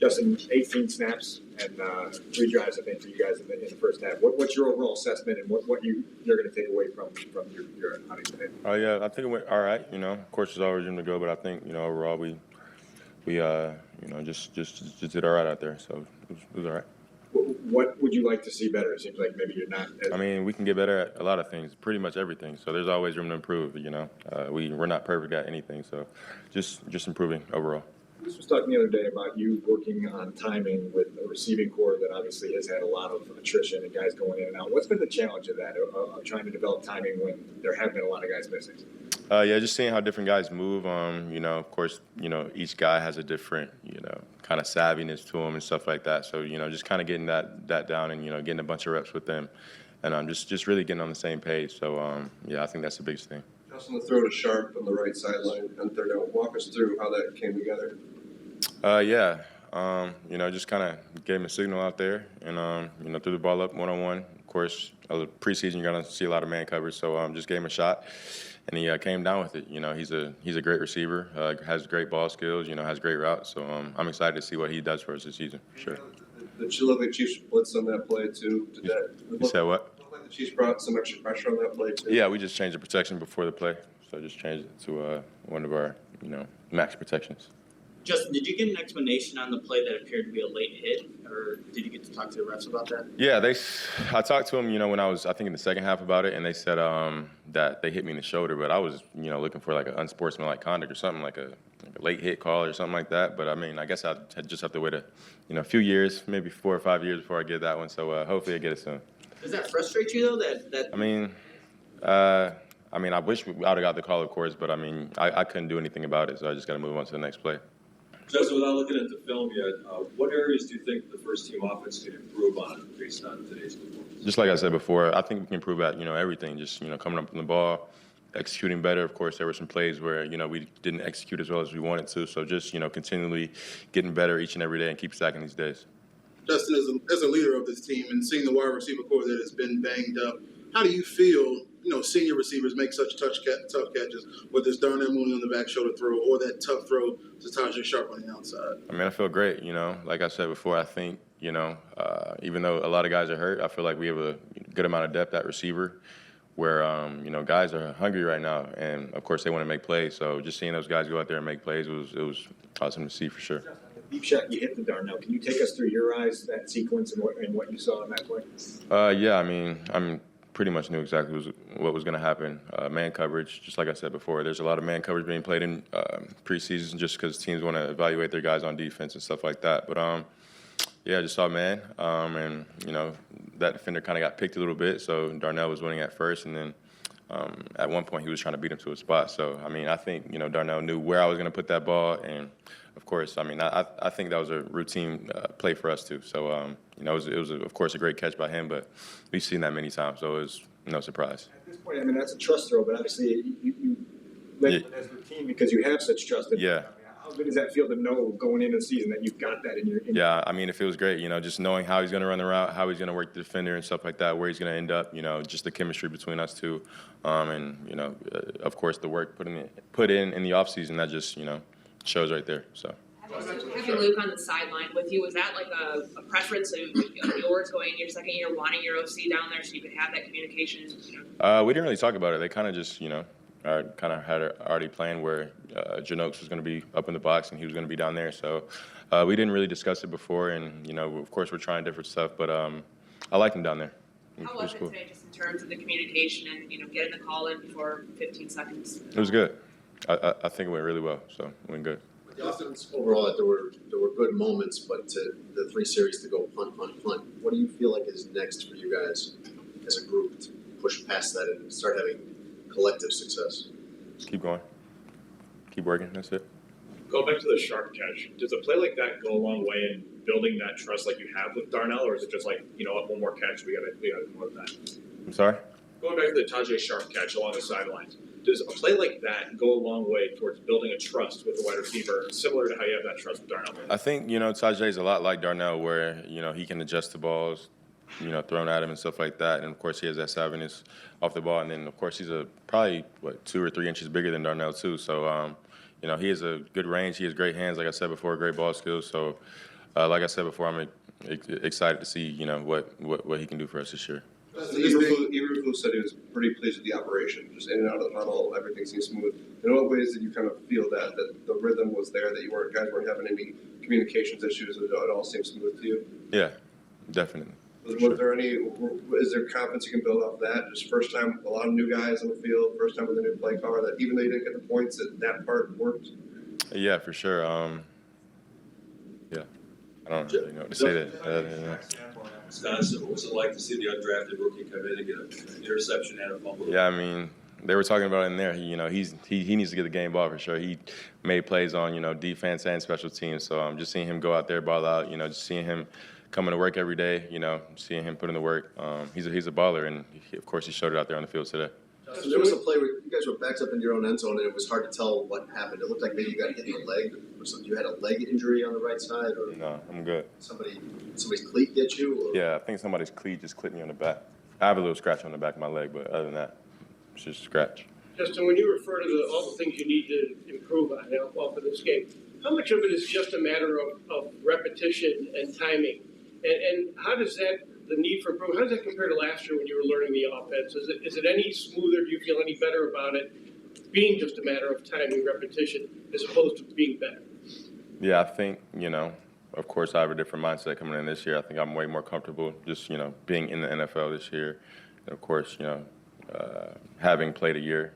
Justin, 18 snaps and 3 drives, I think, for you guys in the first half. What's your overall assessment and what you're going to take away from your outing today? Yeah, I think it went all right. Of course, there's always room to go, but I think overall we just did all right out there. So it was all right. What would you like to see better? It seems like maybe you're not. I mean, we can get better at a lot of things, pretty much everything. So there's always room to improve. We're not perfect at anything, so just improving overall. This was talking the other day about you working on timing with a receiving core that obviously has had a lot of attrition and guys going in and out. What's been the challenge of that, of trying to develop timing when there have been a lot of guys missing? Just seeing how different guys move. Of course, each guy has a different, kind of savviness to him and stuff like that. So, just kind of getting that down and, getting a bunch of reps with them. And just really getting on the same page. So, I think that's the biggest thing. Justin, the throw to Sharp on the right sideline on third down. Walk us through how that came together. Just kind of gave him a signal out there and, threw the ball up one-on-one. Of course, preseason, you're going to see a lot of man coverage. So, just gave him a shot. And he came down with it. He's a great receiver, has great ball skills, has great routes. So I'm excited to see what he does for us this season, for sure. Did you look like the Chiefs blitz on that play, too? You said what? Looked like the Chiefs brought some extra pressure on that play, too. Yeah, we just changed the protection before the play. So just changed it to one of our, max protections. Justin, did you get an explanation on the play that appeared to be a late hit, or did you get to talk to the refs about that? Yeah, I talked to them, when I was, I think, in the second half about it, and they said that they hit me in the shoulder, but I was, looking for like an unsportsmanlike conduct or something, like a late hit call or something like that. But I mean, I guess I just have to wait a few years, maybe 4 or 5 years before I get that one. So hopefully I get it soon. Does that frustrate you though? That I wish I would have got the call, of course, but I couldn't do anything about it, so I just got to move on to the next play. Justin, without looking at the film yet, what areas do you think the first team offense can improve on based on today's performance? Just like I said before, I think we can improve at, everything. Just, coming up on the ball, executing better. Of course, there were some plays where, we didn't execute as well as we wanted to. So just, continually getting better each and every day and keep stacking these days. Justin, as a leader of this team and seeing the wide receiver core that has been banged up, how do you feel, senior receivers make such tough catches, whether it's Darnell Mooney on the back shoulder throw or that tough throw to Tajaé Sharpe on the outside? I feel great, Like I said before, I think, even though a lot of guys are hurt, I feel like we have a good amount of depth at receiver where, guys are hungry right now. And, of course, they want to make plays. So just seeing those guys go out there and make plays, it was awesome to see for sure. Deep shot, you hit the Darnell. Can you take us through your eyes, that sequence, and what you saw in that play? I'm pretty much knew exactly what was going to happen. Man coverage, just like I said before, there's a lot of man coverage being played in preseason just because teams want to evaluate their guys on defense and stuff like that. But, I just saw man, and, that defender kind of got picked a little bit, so Darnell was winning at first, and then at one point he was trying to beat him to a spot. So, I think, Darnell knew where I was going to put that ball, and, of course, I think that was a routine play for us too. So, it was of course, a great catch by him, but we've seen that many times, so it was no surprise. At this point, that's a trust throw, but obviously you let it as routine because you have such trust in Yeah. him. How good does that feel to know going into the season that you've got that in your Yeah, it feels great, just knowing how he's going to run the route, how he's going to work the defender and stuff like that, where he's going to end up, just the chemistry between us two. And, of course, the work put in the offseason, that just, shows right there. So having Luke on the sideline with you, was that like a preference of yours going in your second year, wanting your OC down there so you could have that communication? We didn't really talk about it. They kind of just, kind of had already planned where Janoaks was going to be up in the box and he was going to be down there. So we didn't really discuss it before, and of course we're trying different stuff, but I like him down there. How was it today, just in terms of the communication and getting the call in before 15 seconds? It was good. I think it went really well, so it went good. The offense overall, that there were good moments, but to the 3 series to go punt. What do you feel like is next for you guys as a group to push past that and start having collective success? Keep going. Keep working. That's it. Going back to the Sharpe catch, does a play like that go a long way in building that trust like you have with Darnell, or is it just like, one more catch, we gotta do more than that? I'm sorry? Going back to the Tajaé Sharpe catch along the sidelines, does a play like that go a long way towards building a trust with the wide receiver, similar to how you have that trust with Darnell? I think, Tajaé's a lot like Darnell where, he can adjust the balls, thrown at him and stuff like that. And, of course, he has that savviness off the ball. And then, of course, he's probably, 2 or 3 inches bigger than Darnell, too. So, he has a good range. He has great hands, like I said before, great ball skills. So, like I said before, I'm excited to see, you know, what he can do for us this year. Eberflus said he was pretty pleased with the operation, just in and out of the huddle, everything seems smooth. In what ways did you kind of feel that the rhythm was there, that guys weren't having any communications issues, it all seemed smooth to you? Yeah, definitely. Was there is there confidence you can build off that? Just first time, a lot of new guys on the field, first time with a new play caller, that even though you didn't get the points, that part worked? Yeah, for sure. Yeah, I don't really know what to say to that. Stas, what was it like to see the undrafted rookie come in and get an interception and a fumble? Yeah, I mean, they were talking about it in there. He needs to get the game ball for sure. He made plays on, you know, defense and special teams. So just seeing him go out there, ball out, you know, just seeing him coming to work every day, you know, seeing him put in the work. He's a baller, and of course he showed it out there on the field today. So there was a play where you guys were backed up in your own end zone, and it was hard to tell what happened. It looked like maybe you got hit in the leg, or something. You had a leg injury on the right side, or No, I'm good. somebody's cleat get you. Or? Yeah, I think somebody's cleat just clipped me on the back. I have a little scratch on the back of my leg, but other than that, it's just a scratch. Justin, when you refer to all the things you need to improve on off of this game, how much of it is just a matter of repetition and timing? And how does the need for improvement, how does that compare to last year when you were learning the offense? Is it any smoother? Do you feel any better about it being just a matter of timing, repetition, as opposed to being better? Yeah, I think, you know, of course I have a different mindset coming in this year. I think I'm way more comfortable just, you know, being in the NFL this year. And of course, you know, having played a year.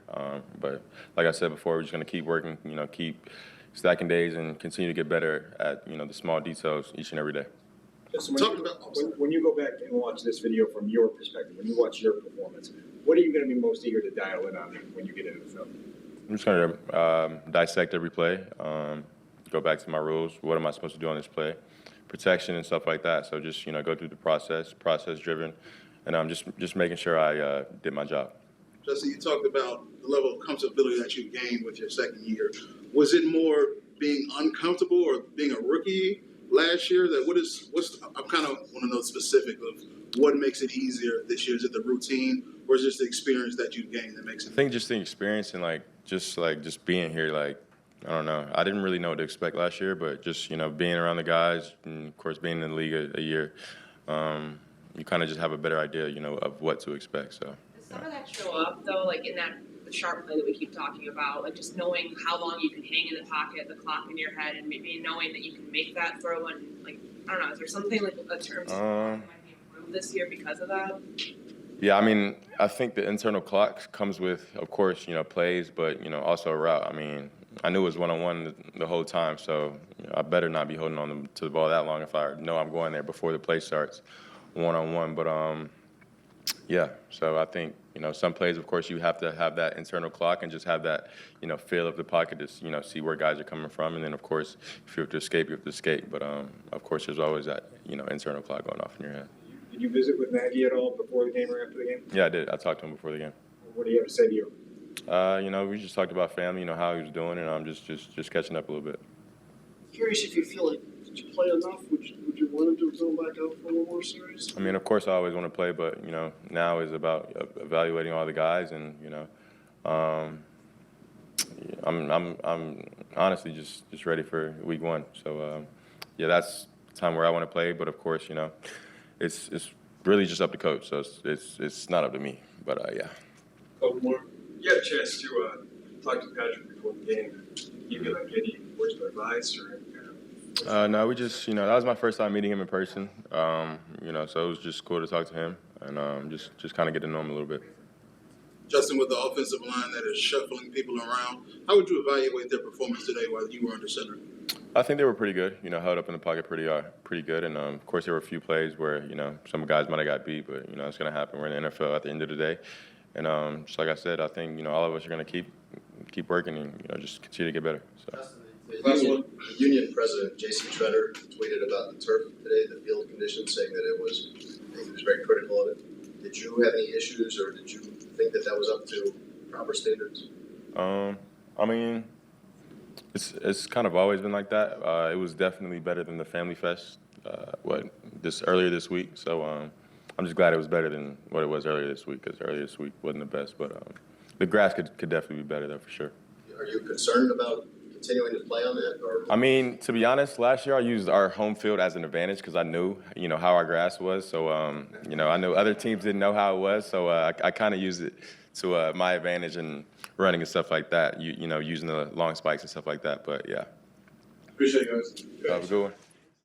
But like I said before, we're just going to keep working, you know, keep stacking days and continue to get better at, you know, the small details each and every day. When you go back and watch this video from your perspective, when you watch your performance, what are you going to be most eager to dial in on when you get into the film? I'm just going to dissect every play, go back to my rules. What am I supposed to do on this play? Protection and stuff like that. So just, you know, go through the process driven, and I'm just making sure I did my job. Justin, you talked about the level of comfortability that you gained with your second year. Was it more being uncomfortable or being a rookie last year? I kind of want to know specific of what makes it easier this year. Is it the routine, or is it just the experience that you gained that makes it? I think just the experience and just being here, like, I don't know. I didn't really know what to expect last year, but just, you know, being around the guys and of course being in the league a year, you kind of just have a better idea, you know, of what to expect. So. Does some of that show up though, like in the sharp play that we keep talking about, like just knowing how long you can hang in the pocket, the clock in your head, and maybe knowing that you can make that throw, and like, I don't know, is there something like a term that might be improved this year because of that? Yeah, I mean, I think the internal clock comes with, of course, you know, plays, but, you know, also a route. I mean, I knew it was one-on-one the whole time, so you know, I better not be holding on to the ball that long if I know I'm going there before the play starts, one-on-one. But, yeah, so I think, you know, some plays, of course, you have to have that internal clock and just have that, you know, feel of the pocket to, you know, see where guys are coming from. And then, of course, if you have to escape, you have to escape. But, of course, there's always that, you know, internal clock going off in your head. Did you visit with Nagy at all before the game or after the game? Yeah, I did. I talked to him before the game. What do you have to say to you? You know, we just talked about family, you know, how he was doing, and I'm just catching up a little bit. Curious if you feel like, did you play enough? Would you want to go back out for one more series? I mean, of course, I always want to play, but you know, now is about evaluating all the guys, and you know, I'm honestly just ready for week one. So yeah, that's the time where I want to play. But of course, you know, it's really just up to coach, so it's not up to me. But yeah. Couple more. You had a chance to talk to Patrick before the game. Give you like any words of advice or any kind of? No, we just, you know, that was my first time meeting him in person. You know, so it was just cool to talk to him and just kind of get to know him a little bit. Justin, with the offensive line that is shuffling people around, how would you evaluate their performance today while you were under center? I think they were pretty good, you know, held up in the pocket pretty good. And, of course, there were a few plays where, you know, some guys might have got beat, but, you know, it's going to happen. We're in the NFL at the end of the day. And just like I said, I think, you know, all of us are going to keep working and, you know, just continue to get better. So. The union president, J.C. Treader, tweeted about the turf today, the field conditions, saying that he was very critical of it. Did you have any issues, or did you think that was up to proper standards? I mean, it's kind of always been like that. It was definitely better than the Family Fest, earlier this week. So I'm just glad it was better than what it was earlier this week, because earlier this week wasn't the best. But the grass could definitely be better, though, for sure. Are you concerned about continuing to play on that, or? I mean, to be honest, last year I used our home field as an advantage because I knew, how our grass was. So, I knew other teams didn't know how it was, so I kind of used it to my advantage and running and stuff like that. Using the long spikes and stuff like that. But yeah, Appreciate it, guys. have a good one.